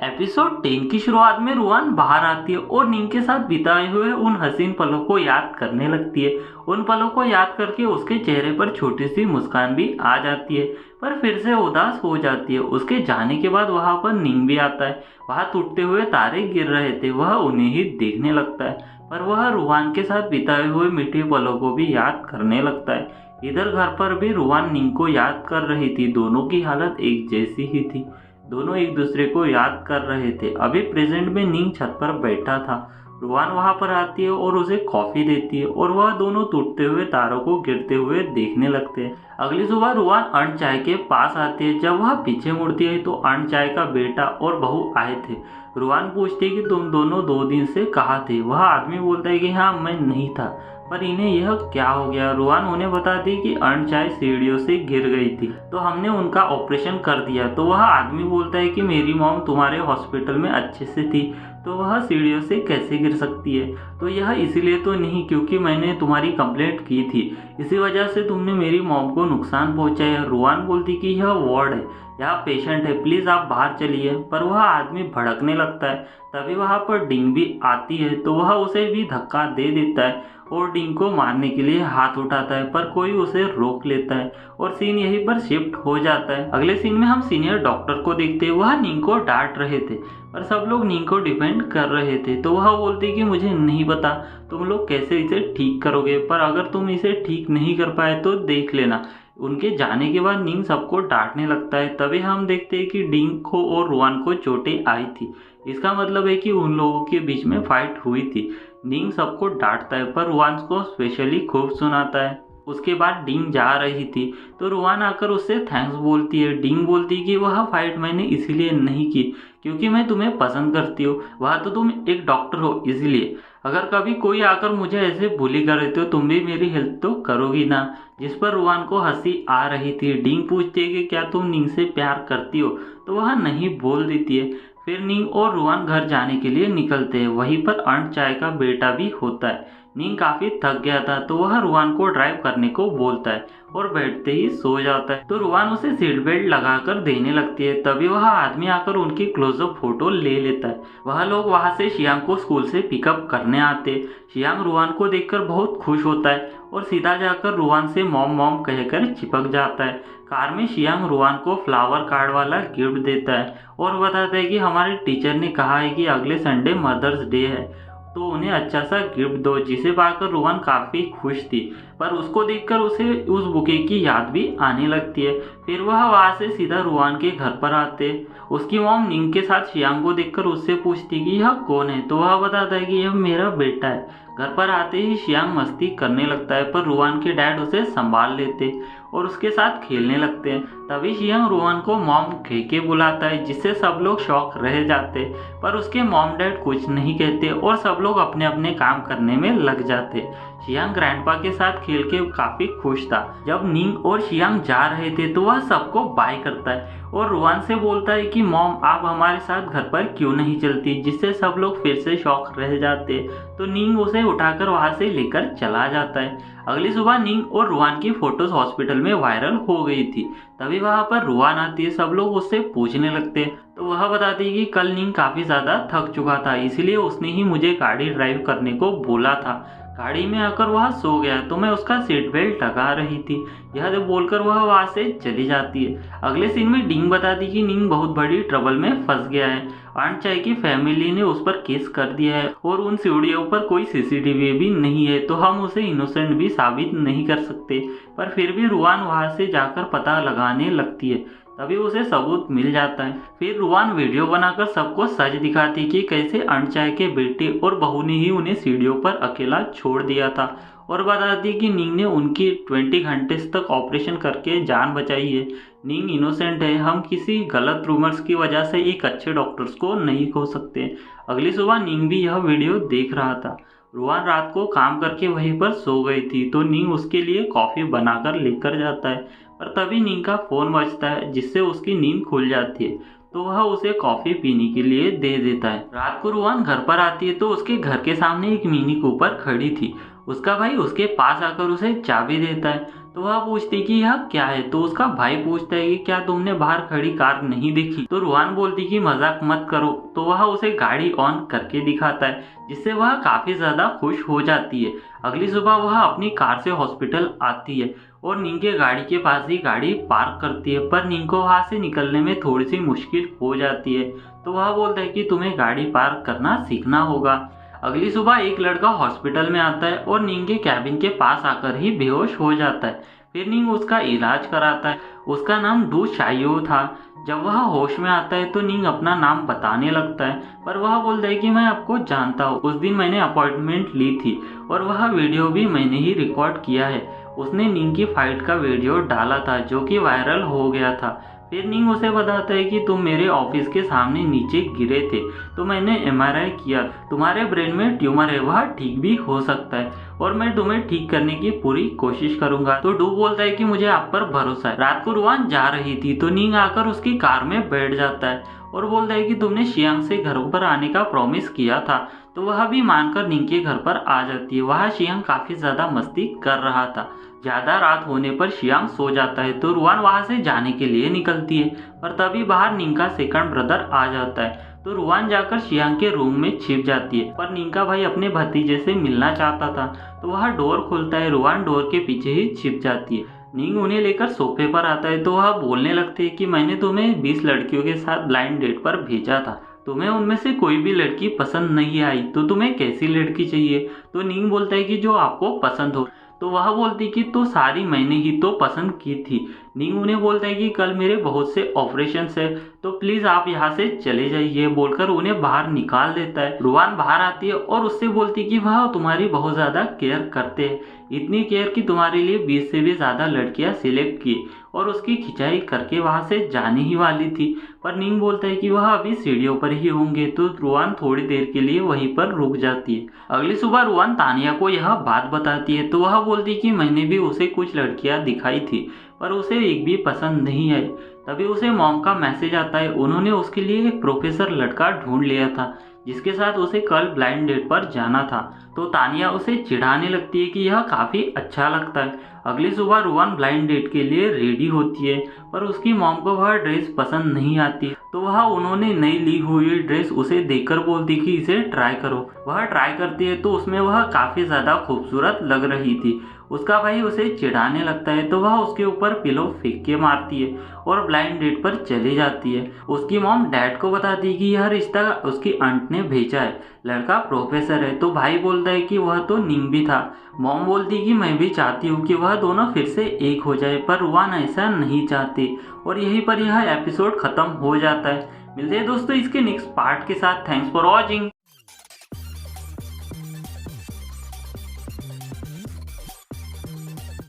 Episode 10 की शुरुआत में रुआन बाहर आती है और निंग के साथ बिताए हुए उन हसीन पलों को याद करने लगती है। उन पलों को याद करके उसके चेहरे पर छोटी सी मुस्कान भी आ जाती है, पर फिर से उदास हो जाती है। उसके जाने के बाद वहां पर निंग भी आता है। वहां टूटते हुए तारे गिर रहे थे, वह उन्हें ही देखने लगता है, पर वह रुआन के साथ बिताए हुए मीठे पलों को भी याद करने लगता है। इधर घर पर भी रुआन निंग को याद कर रही थी। दोनों की हालत एक जैसी ही थी, दोनों एक दूसरे को याद कर रहे थे। अभी प्रेजेंट में निंग छत पर बैठा था। रुआन वहां पर आती है और उसे कॉफी देती है और वह दोनों टूटते हुए तारों को गिरते हुए देखने लगते हैं। अगली सुबह रुआन अर्ण चाय के पास आती है। जब वह पीछे मुड़ती है तो अर्ण चाय का बेटा और बहू आए थे। रुआन पूछती है कि तुम दोनों 2 दिन से कहाँ थे। वह आदमी बोलता है कि हाँ, मैं नहीं था, पर इन्हें यह क्या हो गया। रुआन उन्हें बताती कि अर्ण चाय सीढ़ियों से गिर गई थी तो हमने उनका ऑपरेशन कर दिया। तो वह आदमी बोलता है कि मेरी मॉम तुम्हारे हॉस्पिटल में अच्छे से थी, तो वह सीढ़ियों से कैसे गिर सकती है। तो यह इसीलिए तो नहीं क्योंकि मैंने तुम्हारी कंप्लेंट की थी, इसी वजह से तुमने मेरी मॉम को नुकसान पहुंचाया। रुआन बोलती कि यह वार्ड है, यहाँ पेशेंट है, प्लीज आप बाहर चलिए। पर वह आदमी भड़कने लगता है। तभी वहां पर डिंग भी आती है तो वह उसे भी धक्का दे देता है और डिंग को मारने के लिए हाथ उठाता है, पर कोई उसे रोक लेता है और सीन यहीं पर शिफ्ट हो जाता है। अगले सीन में हम सीनियर डॉक्टर को देखते हैं। वह निंग को डांट रहे थे पर सब लोग निंग को डिफेंड कर रहे थे। तो वह बोलती कि मुझे नहीं पता तुम लोग कैसे इसे ठीक करोगे, पर अगर तुम इसे ठीक नहीं कर पाए तो देख लेना। उनके जाने के बाद निंग सबको डांटने लगता है। तभी हम देखते हैं कि डिंग को और रुआन को चोटें आई थी। इसका मतलब है कि उन लोगों के बीच में फाइट हुई थी। डिंग सबको डांटता है पर रुआन को स्पेशली खूब सुनाता है। उसके बाद डिंग जा रही थी तो रुआन आकर उससे थैंक्स बोलती है। डिंग बोलती है कि वह फाइट मैंने इसीलिए नहीं की क्योंकि मैं तुम्हें पसंद करती हूँ, वह तो तुम एक डॉक्टर हो इसलिए। अगर कभी कोई आकर मुझे ऐसे बुली करे तो तुम भी मेरी हेल्प तो करोगी ना। जिस पर रुआन को हंसी आ रही थी। डिंग पूछती है कि क्या तुम निंग से प्यार करती हो, तो वह नहीं बोल देती है। फिर निंग और रुआन घर जाने के लिए निकलते हैं। वहीं पर अर्ण चाय का बेटा भी होता है। निंग काफी थक गया था तो वह रुआन को ड्राइव करने को बोलता है और बैठते ही सो जाता है। तो रुआन उसे सीट बेल्ट लगाकर देने लगती है। तभी वह आदमी आकर उनकी क्लोजअप फोटो ले लेता है। वह लोग वहां से शियांग को स्कूल से पिकअप करने आते। शियांग रुआन को देखकर बहुत खुश होता है और सीधा जाकर रुआन से मॉम मॉम कहकर चिपक जाता है। कार में शियांग रुआन को फ्लावर कार्ड वाला गिफ्ट देता है और बताता है कि हमारे टीचर ने कहा है कि अगले संडे मदर्स डे है तो उन्हें अच्छा सा गिफ्ट दो, जिसे पाकर रुआन काफी खुश थी। पर उसको देखकर उसे उस बुके की याद भी आने लगती है। फिर वह वहां से सीधा रुआन के घर पर आते। उसकी मॉम निंग के साथ शियांग को देखकर उससे पूछती कि यह कौन है, तो वह बताता है कि यह मेरा बेटा है। घर पर आते ही शियांग मस्ती करने लगता है पर रुआन के डैड उसे संभाल लेते और उसके साथ खेलने लगते हैं। तभी शियांग रुआन को मॉम कह के बुलाता है, जिससे सब लोग शॉक रह जाते। पर उसके मॉम डैड कुछ नहीं कहते और सब लोग अपने अपने काम करने में लग जाते। शियांग ग्रैंडपा के साथ खेल के काफी खुश था। जब निंग और शियांग जा रहे थे तो वह सबको बाय करता है और रुआन से बोलता है कि मॉम आप हमारे साथ घर पर क्यों नहीं चलती, जिससे सब लोग फिर से शॉक रह जाते। तो निंग उसे उठाकर वहां से लेकर चला जाता है। अगली सुबह निंग और रुआन की फोटोज हॉस्पिटल में वायरल हो गई थी। तभी वहां पर रुआन आती है। सब लोग उससे पूछने लगते हैं तो वह बताती है कि कल निंग काफी ज्यादा थक चुका था, इसलिए उसने ही मुझे गाड़ी ड्राइव करने को बोला था। गाड़ी में आकर वह सो गया तो मैं उसका सीट बेल्ट लगा रही थी। यह बोलकर वह वहां से चली जाती है। अगले सीन में डिंग बताती कि निंग बहुत बड़ी ट्रबल में फंस गया है। अर्ण चाय की फैमिली ने उस पर केस कर दिया है और उन सीढ़ियों पर कोई सीसीटीवी भी नहीं है, तो हम उसे इनोसेंट भी साबित नहीं कर सकते। पर फिर भी रुआन वहां से जाकर पता लगाने लगती है। तभी उसे सबूत मिल जाता है। फिर रुआन वीडियो बनाकर सबको सच दिखाती कि कैसे अर्ण चाय के बेटे और बहू ने ही उन्हें सीढ़ियों पर अकेला छोड़ दिया था और बताती कि निंग ने उनकी 20 घंटे तक ऑपरेशन करके जान बचाई है। निंग इनोसेंट है, हम किसी गलत रूमर्स की वजह से एक अच्छे डॉक्टर्स को नहीं खो सकते। अगली सुबह निंग भी यह वीडियो देख रहा था। रुआन रात को काम करके वहीं पर सो गई थी तो निंग उसके लिए कॉफी बनाकर लेकर जाता है। पर तभी निंग का फोन बजता है, जिससे उसकी नींद खुल जाती है तो वह उसे कॉफी पीने के लिए दे देता है। रात को रुआन घर पर आती है तो उसके घर के सामने एक मिनी कूपर खड़ी थी। उसका भाई उसके पास आकर उसे चाबी देता है। तो वह पूछती कि यह क्या है। तो उसका भाई पूछता है कि क्या तुमने बाहर खड़ी कार नहीं देखी। तो रूहान बोलती कि मजाक मत करो। तो वह उसे गाड़ी ऑन करके दिखाता है, जिससे वह काफी ज्यादा खुश हो जाती है। अगली सुबह वह अपनी कार से हॉस्पिटल आती है और निंग के गाड़ी के पास ही गाड़ी पार्क करती है, पर निंग को वहां से निकलने में थोड़ी सी मुश्किल हो जाती है। तो वह बोलता है कि तुम्हें गाड़ी पार्क करना सीखना होगा। अगली सुबह एक लड़का हॉस्पिटल में आता है और निंग के कैबिन के पास आकर ही बेहोश हो जाता है। फिर निंग उसका इलाज कराता है। उसका नाम डू शाइयो था। जब वह होश में आता है तो निंग अपना नाम बताने लगता है, पर वह बोलता है कि मैं आपको जानता हूँ, उस दिन मैंने अपॉइंटमेंट ली थी और वह वीडियो भी मैंने ही रिकॉर्ड किया है। उसने निंग की फाइट का वीडियो डाला था जो कि वायरल हो गया था। फिर निंग उसे बताता है कि तुम मेरे ऑफिस के सामने नीचे गिरे थे, तो मैंने एमआरआई किया, तुम्हारे ब्रेन में ट्यूमर है, वह ठीक भी हो सकता है और मैं तुम्हें ठीक करने की पूरी कोशिश करूंगा। तो डू बोलता है कि मुझे आप पर भरोसा है। रात को रुआन जा रही थी तो निंग आकर उसकी कार में बैठ जाता है और बोलता है कि तुमने शियांग से घर पर आने का प्रॉमिस किया था। तो वह भी मानकर निंग के घर पर आ जाती है। वहाँ शियांग काफी ज्यादा मस्ती कर रहा था। ज्यादा रात होने पर शियांग सो जाता है तो रुआन वहां से जाने के लिए निकलती है, पर तभी बाहर निंग का सेकंड ब्रदर आ जाता है। तो रुआन जाकर शियांग के रूम में छिप जाती है, पर निंग का भाई अपने भतीजे से मिलना चाहता था। तो वह डोर खोलता है, रुआन डोर के पीछे ही छिप जाती है। निंग उन्हें लेकर सोफे पर आता है तो वह बोलने लगते हैं कि मैंने तुम्हें 20 लड़कियों के साथ ब्लाइंड डेट पर भेजा था, तुम्हें उनमें से कोई भी लड़की पसंद नहीं आई, तो तुम्हें कैसी लड़की चाहिए। तो निंग बोलता है कि जो आपको पसंद हो। तो वह बोलती कि तो सारी मैंने ही तो पसंद की थी। निंग उन्हें बोलता है कि कल मेरे बहुत से ऑपरेशन है, तो प्लीज आप यहाँ से चले जाइए बोलकर उन्हें बाहर निकाल देता है। रुआन बाहर आती है और उससे बोलती कि वह तुम्हारी बहुत ज्यादा केयर करते हैं, इतनी केयर कि तुम्हारे लिए 20 से भी ज्यादा लड़कियां सिलेक्ट की, और उसकी खिंचाई करके वहां से जाने ही वाली थी। पर निंग बोलता है कि वह अभी सीढ़ियों पर ही होंगे। तो रुआन थोड़ी देर के लिए वहीं पर रुक जाती है। अगली सुबह रुआन तानिया को यह बात बताती है तो वह बोलती कि मैंने भी उसे कुछ लड़कियां दिखाई थी, पर उसे एक भी पसंद नहीं आई। तभी उसे मॉम का मैसेज आता है, उन्होंने उसके लिए एक प्रोफेसर लड़का ढूंढ लिया था जिसके साथ उसे कल ब्लाइंड डेट पर जाना था। तो तानिया उसे चिढ़ाने लगती है कि यह काफी अच्छा लगता है। अगली सुबह रुआन ब्लाइंड डेट के लिए रेडी होती है, पर उसकी मॉम को वह ड्रेस पसंद नहीं आती। तो वह उन्होंने नई ली हुई ड्रेस उसे देखकर बोलती कि इसे ट्राई करो। वह ट्राई करती है तो उसमें वह काफी ज्यादा खूबसूरत लग रही थी। उसका भाई उसे चिढ़ाने लगता है तो वह उसके ऊपर पिलो फेंक के मारती है और ब्लाइंड डेट पर चली जाती है। उसकी मॉम डैड को बताती है कि यह रिश्ता उसकी आंट ने भेजा है, लड़का प्रोफेसर है। तो भाई बोलता है कि वह तो निंग भी था। मॉम बोलती है कि मैं भी चाहती हूँ कि वह दोनों फिर से एक हो जाए, पर रुआन ऐसा नहीं चाहती। और यहीं पर यह एपिसोड खत्म हो जाता है। मिलते हैं दोस्तों इसके नेक्स्ट पार्ट के साथ। Thanks for watching.